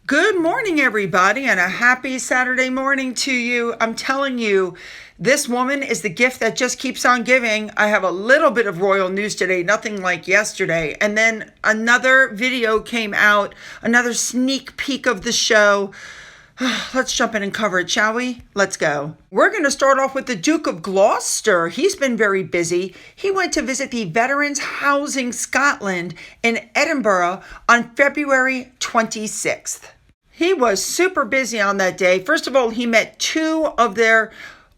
Good morning, everybody, and a happy Saturday morning to you. I'm telling you, this woman is the gift that just keeps on giving. I have a little bit of royal news today, nothing like yesterday. And then another video came out, another sneak peek of the show. Let's jump in and cover it, shall we? Let's go. We're going to start off with the Duke of Gloucester. He's been very busy. He went to visit the Veterans Housing Scotland in Edinburgh on February 26th. He was super busy on that day. First of all, he met two of their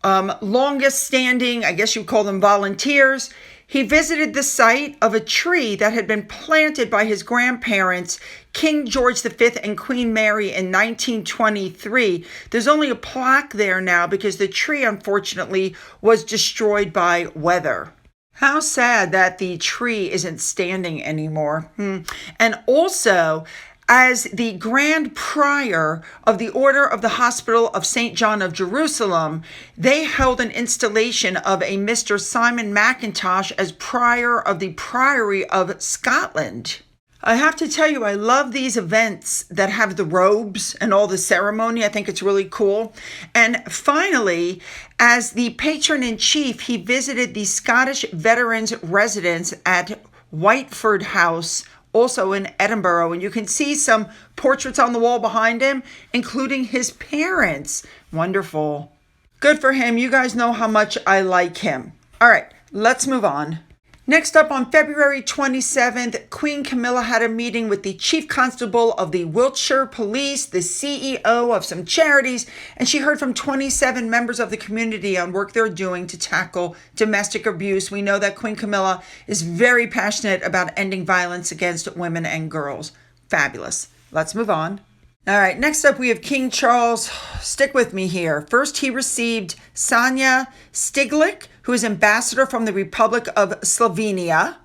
longest standing, I guess you call them volunteers. He visited the site of a tree that had been planted by his grandparents, King George V and Queen Mary, in 1923. There's only a plaque there now because the tree, unfortunately, was destroyed by weather. How sad that the tree isn't standing anymore. And also, as the Grand Prior of the Order of the Hospital of St. John of Jerusalem, they held an installation of a Mr. Simon McIntosh as Prior of the Priory of Scotland. I have to tell you, I love these events that have the robes and all the ceremony. I think it's really cool. And finally, as the patron-in-chief, he visited the Scottish Veterans Residence at Whiteford House, also in Edinburgh, and you can see some portraits on the wall behind him, including his parents. Wonderful. Good for him. You guys know how much I like him. All right, let's move on. Next up, on February 27th, Queen Camilla had a meeting with the Chief Constable of the Wiltshire Police, the CEO of some charities, and she heard from 27 members of the community on work they're doing to tackle domestic abuse. We know that Queen Camilla is very passionate about ending violence against women and girls. Fabulous. Let's move on. All right, next up we have King Charles. Stick with me here. First, he received Sanja Stiglic, who is ambassador from the Republic of Slovenia,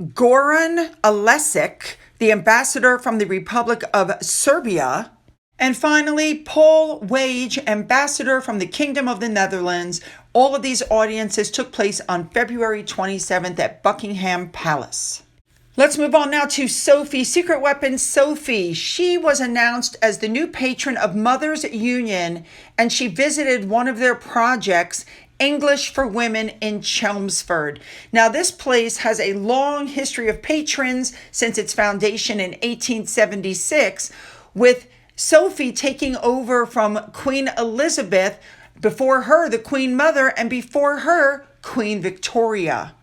Goran Alesic, the ambassador from the Republic of Serbia, and finally, Paul Wage, ambassador from the Kingdom of the Netherlands. All of these audiences took place on February 27th at Buckingham Palace. Let's move on now to Sophie, Secret Weapons Sophie. She was announced as the new patron of Mothers Union, and she visited one of their projects, English for Women in Chelmsford. Now, this place has a long history of patrons since its foundation in 1876, with Sophie taking over from Queen Elizabeth, before her, the Queen Mother, and before her, Queen Victoria.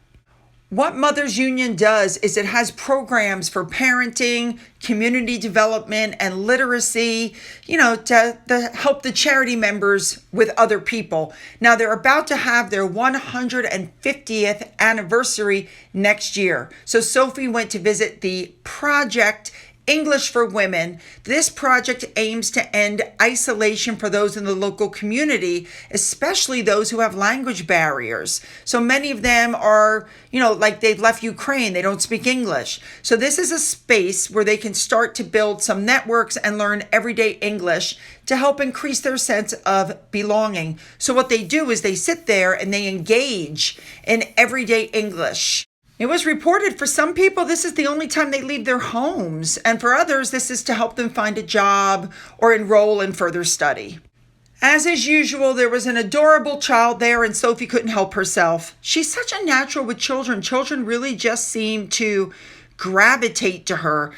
What Mothers Union does is it has programs for parenting, community development, and literacy, to help the charity members with other people. Now, they're about to have their 150th anniversary next year. So Sophie went to visit the project English for Women. This project aims to end isolation for those in the local community, especially those who have language barriers. So many of them are, like they've left Ukraine, they don't speak English. So this is a space where they can start to build some networks and learn everyday English to help increase their sense of belonging. So what they do is they sit there and they engage in everyday English. It was reported for some people, this is the only time they leave their homes. And for others, this is to help them find a job or enroll in further study. As is usual, there was an adorable child there and Sophie couldn't help herself. She's such a natural with children. Children really just seem to gravitate to her.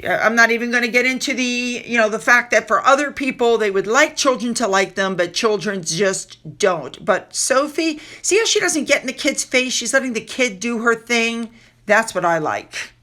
I'm not even going to get into the fact that for other people, they would like children to like them, but children just don't. But Sophie, see how she doesn't get in the kid's face? She's letting the kid do her thing. That's what I like.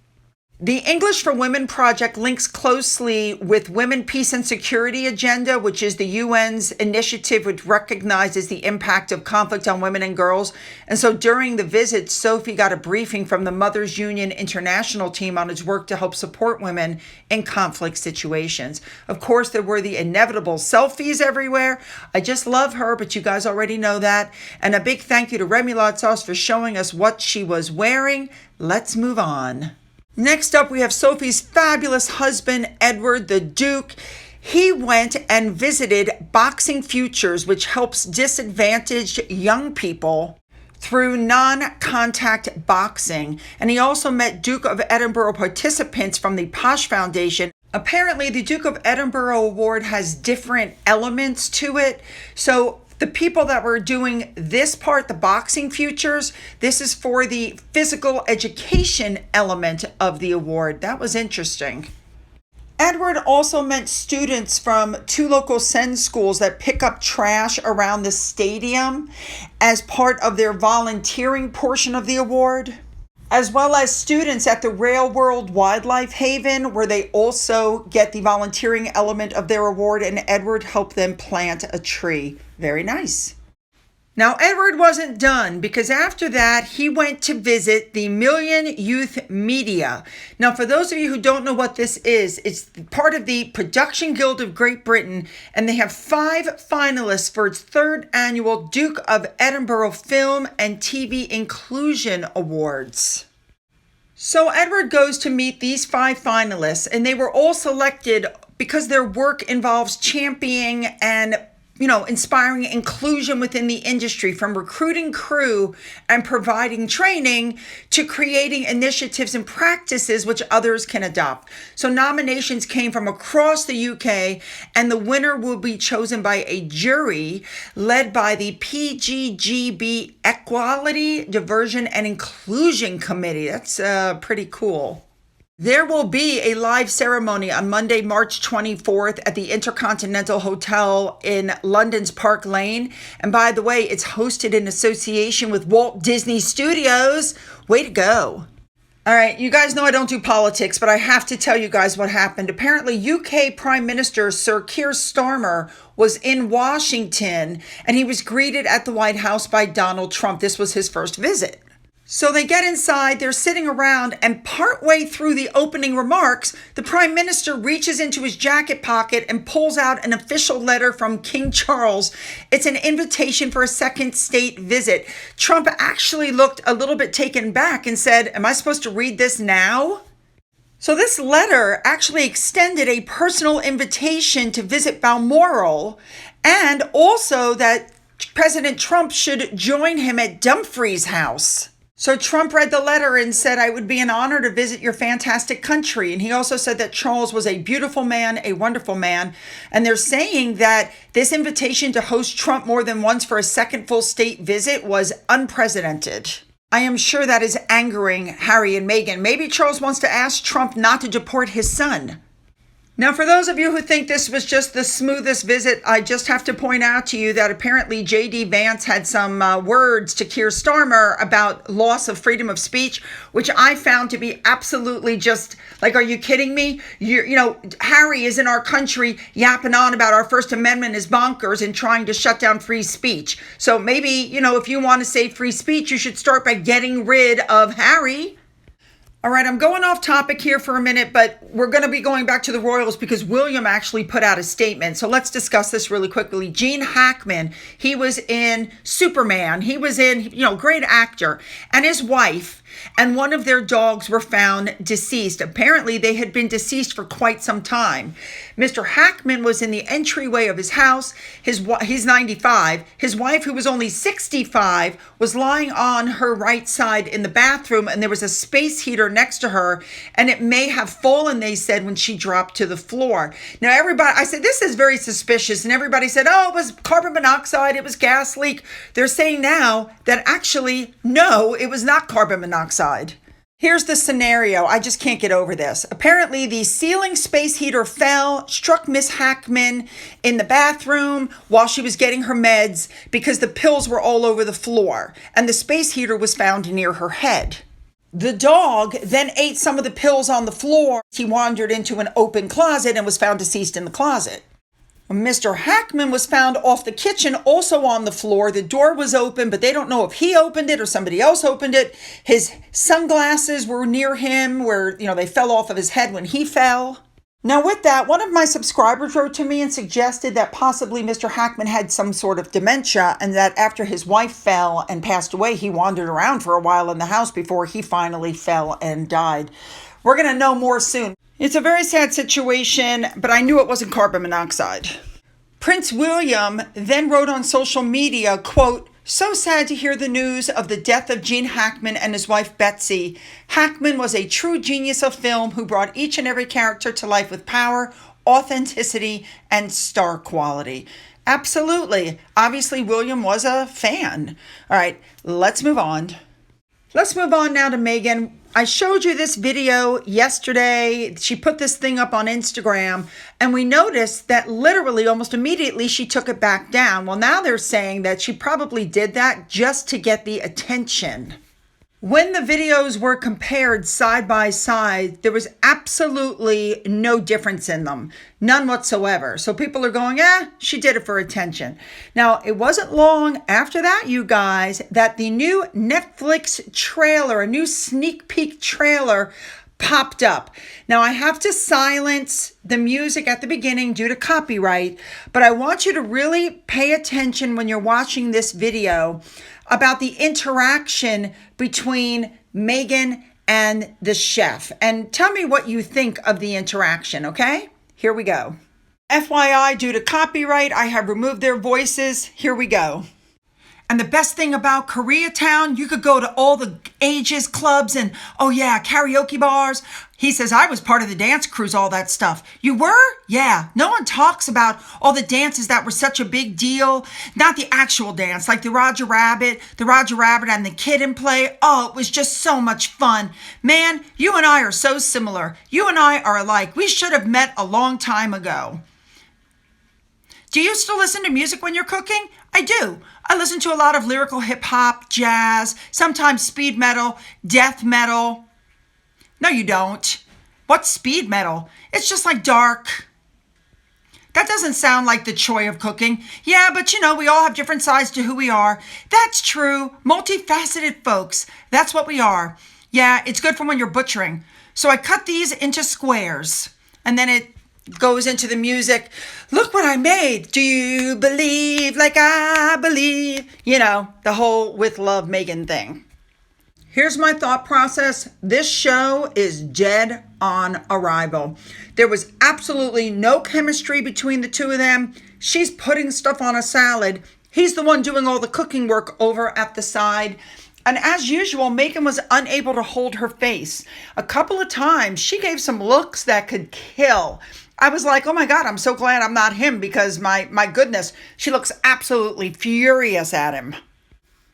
The English for Women project links closely with Women, Peace and Security Agenda, which is the UN's initiative which recognizes the impact of conflict on women and girls. And so during the visit, Sophie got a briefing from the Mothers Union International team on its work to help support women in conflict situations. Of course, there were the inevitable selfies everywhere. I just love her, but you guys already know that. And a big thank you to Remoulade Sauce for showing us what she was wearing. Let's move on. Next up, we have Sophie's fabulous husband, Edward the Duke. He went and visited Boxing Futures, which helps disadvantaged young people through non-contact boxing. And he also met Duke of Edinburgh participants from the Posh Foundation, Apparently, the Duke of Edinburgh Award has different elements to it. So the people that were doing this part, the boxing futures, this is for the physical education element of the award. That was interesting. Edward also meant students from 2 local Send schools that pick up trash around the stadium as part of their volunteering portion of the award, as well as students at the Rail World Wildlife Haven, where they also get the volunteering element of their award, and Edward helped them plant a tree. Very nice. Now, Edward wasn't done, because after that, he went to visit the Million Youth Media. Now, for those of you who don't know what this is, it's part of the Production Guild of Great Britain, and they have 5 finalists for its 3rd annual Duke of Edinburgh Film and TV Inclusion Awards. So Edward goes to meet these 5 finalists, and they were all selected because their work involves championing and inspiring inclusion within the industry, from recruiting crew and providing training to creating initiatives and practices which others can adopt. So nominations came from across the UK, and the winner will be chosen by a jury led by the PGGB Equality, Diversion and Inclusion Committee. That's pretty cool. There will be a live ceremony on Monday, March 24th at the Intercontinental Hotel in London's Park Lane. And by the way, it's hosted in association with Walt Disney Studios. Way to go. All right, you guys know I don't do politics, but I have to tell you guys what happened. Apparently, UK Prime Minister Sir Keir Starmer was in Washington, and he was greeted at the White House by Donald Trump. This was his first visit. So they get inside, they're sitting around, and partway through the opening remarks, the Prime Minister reaches into his jacket pocket and pulls out an official letter from King Charles. It's an invitation for a second state visit. Trump actually looked a little bit taken back and said, "Am I supposed to read this now?" So this letter actually extended a personal invitation to visit Balmoral, and also that President Trump should join him at Dumfries House. So Trump read the letter and said, "I would be an honor to visit your fantastic country." And he also said that Charles was a beautiful man, a wonderful man. And they're saying that this invitation to host Trump more than once for a second full state visit was unprecedented. I am sure that is angering Harry and Meghan. Maybe Charles wants to ask Trump not to deport his son. Now, for those of you who think this was just the smoothest visit, I just have to point out to you that apparently J.D. Vance had some words to Keir Starmer about loss of freedom of speech, which I found to be absolutely just like, are you kidding me? Harry is in our country yapping on about our First Amendment is bonkers and trying to shut down free speech. So maybe, if you want to save free speech, you should start by getting rid of Harry. All right, I'm going off topic here for a minute, but we're going to be going back to the Royals because William actually put out a statement. So let's discuss this really quickly. Gene Hackman, he was in Superman. He was in, great actor. And his wife and one of their dogs were found deceased. Apparently, they had been deceased for quite some time. Mr. Hackman was in the entryway of his house. He's 95. His wife, who was only 65, was lying on her right side in the bathroom, and there was a space heater next to her, and it may have fallen, they said, when she dropped to the floor. Now, I said, this is very suspicious, and everybody said, oh, it was carbon monoxide, it was gas leak. They're saying now that actually, no, it was not carbon monoxide. Here's the scenario. I just can't get over this. Apparently, the ceiling space heater fell, struck Miss Hackman in the bathroom while she was getting her meds because the pills were all over the floor, and the space heater was found near her head. The dog then ate some of the pills on the floor. He wandered into an open closet and was found deceased in the closet. Mr. Hackman was found off the kitchen, also on the floor. The door was open, but they don't know if he opened it or somebody else opened it. His sunglasses were near him where, they fell off of his head when he fell. Now with that, one of my subscribers wrote to me and suggested that possibly Mr. Hackman had some sort of dementia, and that after his wife fell and passed away, he wandered around for a while in the house before he finally fell and died. We're going to know more soon. It's a very sad situation, but I knew it wasn't carbon monoxide. Prince William then wrote on social media, quote, So sad to hear the news of the death of Gene Hackman and his wife Betsy. Hackman was a true genius of film who brought each and every character to life with power, authenticity, and star quality. Absolutely. Obviously, William was a fan. All right, let's move on. Let's move on now to Megan. I showed you this video yesterday. She put this thing up on Instagram, and we noticed that literally almost immediately she took it back down. Well, now they're saying that she probably did that just to get the attention. When the videos were compared side by side, there was absolutely no difference in them. None whatsoever. So people are going, she did it for attention. Now, it wasn't long after that, you guys, that the new Netflix trailer, a new sneak peek trailer, popped up. Now, I have to silence the music at the beginning due to copyright, but I want you to really pay attention when you're watching this video about the interaction between Megan and the chef. And tell me what you think of the interaction, okay? Here we go. FYI, due to copyright, I have removed their voices. Here we go. And the best thing about Koreatown, you could go to all the ages clubs and, karaoke bars. He says, I was part of the dance crews, all that stuff. You were? Yeah. No one talks about all the dances that were such a big deal. Not the actual dance, like the Roger Rabbit and the Kid in Play. Oh, it was just so much fun. Man, you and I are so similar. You and I are alike. We should have met a long time ago. Do you still listen to music when you're cooking? I do. I listen to a lot of lyrical hip hop, jazz, sometimes speed metal, death metal. No, you don't. What's speed metal? It's just like dark. That doesn't sound like the joy of cooking. Yeah, but we all have different sides to who we are. That's true. Multifaceted folks. That's what we are. Yeah, it's good for when you're butchering. So I cut these into squares, and then it goes into the music. Look what I made. Do you believe like I believe? The whole with love Megan thing. Here's my thought process. This show is dead on arrival. There was absolutely no chemistry between the two of them. She's putting stuff on a salad. He's the one doing all the cooking work over at the side. And as usual, Megan was unable to hold her face. A couple of times, she gave some looks that could kill. I was like, oh my God, I'm so glad I'm not him, because my goodness, she looks absolutely furious at him.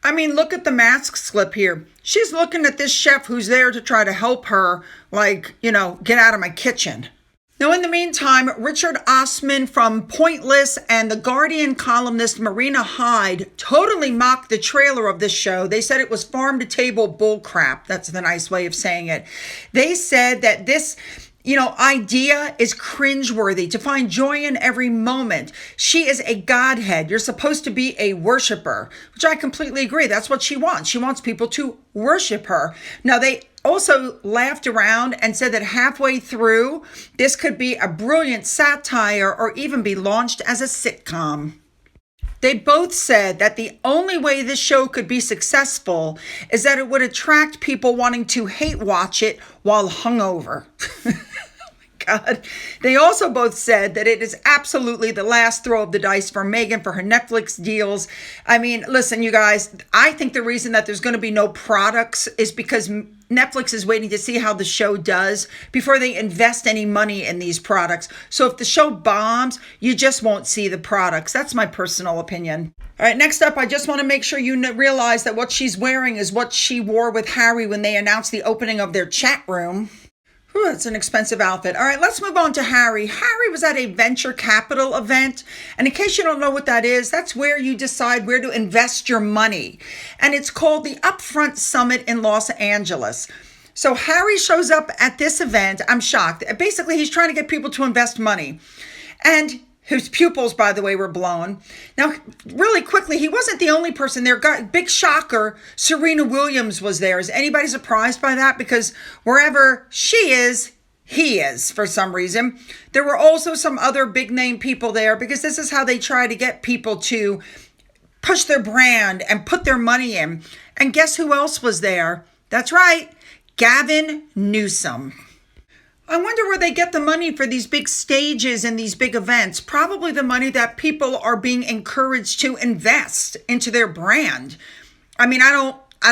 I mean, look at the mask slip here. She's looking at this chef who's there to try to help her, get out of my kitchen. Now, in the meantime, Richard Osman from Pointless and the Guardian columnist Marina Hyde totally mocked the trailer of this show. They said it was farm-to-table bullcrap. That's the nice way of saying it. They said that this idea is cringeworthy, to find joy in every moment. She is a godhead. You're supposed to be a worshiper, which I completely agree. That's what she wants. She wants people to worship her. Now, they also laughed around and said that halfway through, this could be a brilliant satire or even be launched as a sitcom. They both said that the only way this show could be successful is that it would attract people wanting to hate watch it while hungover. God. They also both said that it is absolutely the last throw of the dice for Megan for her Netflix deals. I mean, listen, you guys, I think the reason that there's going to be no products is because Netflix is waiting to see how the show does before they invest any money in these products. So if the show bombs, you just won't see the products. That's my personal opinion. All right, next up, I just want to make sure you realize that what she's wearing is what she wore with Harry when they announced the opening of their chat room. Whew, that's an expensive outfit. All right, let's move on to Harry. Harry was at a venture capital event. And in case you don't know what that is, that's where you decide where to invest your money. And it's called the Upfront Summit in Los Angeles. So Harry shows up at this event. I'm shocked. Basically, he's trying to get people to invest money. And whose pupils, by the way, were blown. Now, really quickly, he wasn't the only person there. Big shocker, Serena Williams was there. Is anybody surprised by that? Because wherever she is, he is, for some reason. There were also some other big-name people there, because this is how they try to get people to push their brand and put their money in. And guess who else was there? That's right, Gavin Newsom. I wonder where they get the money for these big stages and these big events. Probably the money that people are being encouraged to invest into their brand. I mean, I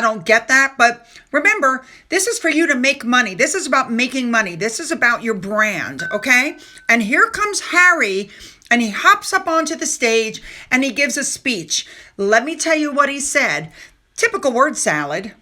don't get that, but remember, this is for you to make money. This is about making money. This is about your brand, okay? And here comes Harry, and he hops up onto the stage and he gives a speech. Let me tell you what he said. Typical word salad.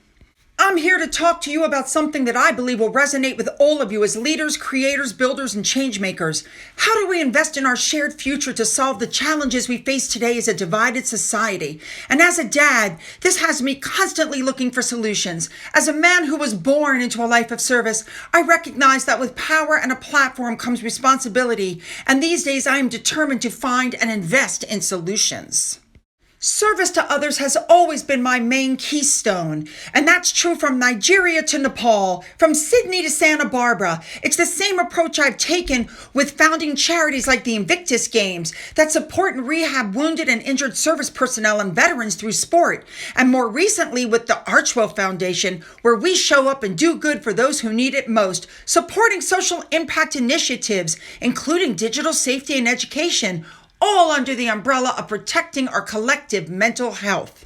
I'm here to talk to you about something that I believe will resonate with all of you as leaders, creators, builders, and change makers. How do we invest in our shared future to solve the challenges we face today as a divided society? And as a dad, this has me constantly looking for solutions. As a man who was born into a life of service, I recognize that with power and a platform comes responsibility. And these days, I am determined to find and invest in solutions. Service to others has always been my main keystone, and that's true from Nigeria to Nepal, from Sydney to Santa Barbara. It's the same approach I've taken with founding charities like the Invictus Games that support and rehab wounded and injured service personnel and veterans through sport, and more recently with the Archwell Foundation, where we show up and do good for those who need it most, supporting social impact initiatives, including digital safety and education, all under the umbrella of protecting our collective mental health.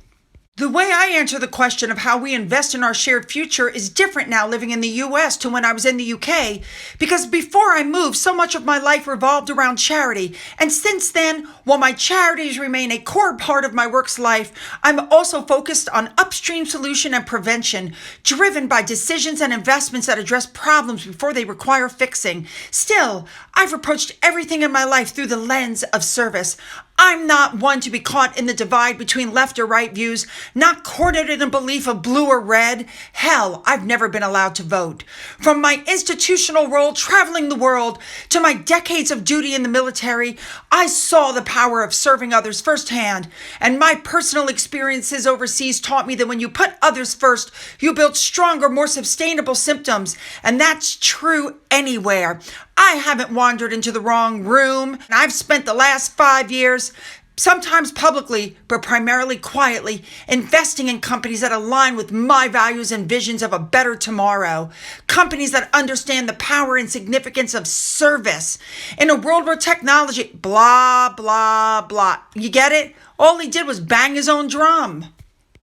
The way I answer the question of how we invest in our shared future is different now living in the US to when I was in the UK, because before I moved, so much of my life revolved around charity. And since then, while my charities remain a core part of my work's life, I'm also focused on upstream solution and prevention, driven by decisions and investments that address problems before they require fixing. Still, I've approached everything in my life through the lens of service. I'm not one to be caught in the divide between left or right views, not cornered in a belief of blue or red. Hell, I've never been allowed to vote. From my institutional role traveling the world to my decades of duty in the military, I saw the power of serving others firsthand. And my personal experiences overseas taught me that when you put others first, you build stronger, more sustainable systems. And that's true anywhere. I haven't wandered into the wrong room. I've spent the last 5 years, sometimes publicly, but primarily quietly, investing in companies that align with my values and visions of a better tomorrow. Companies that understand the power and significance of service. In a world where technology, blah, blah, blah. You get it? All he did was bang his own drum.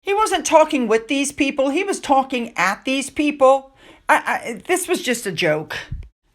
He wasn't talking with these people. He was talking at these people. This was just a joke.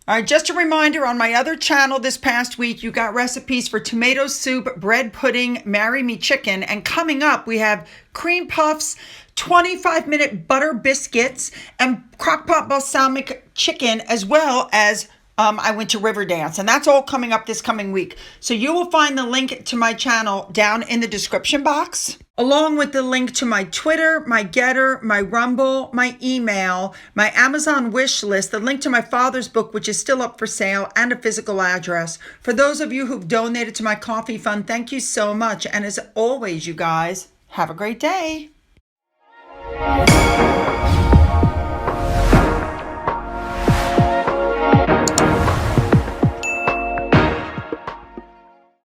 All right, just a reminder, on my other channel this past week, you got recipes for tomato soup, bread pudding, marry me chicken, and coming up, we have cream puffs, 25-minute butter biscuits, and crock-pot balsamic chicken, as well as I went to Riverdance, and that's all coming up this coming week. So you will find the link to my channel down in the description box, along with the link to my Twitter, my Gettr, my Rumble, my email, my Amazon wish list, the link to my father's book, which is still up for sale, and a physical address. For those of you who've donated to my coffee fund, thank you so much. And as always, you guys, have a great day.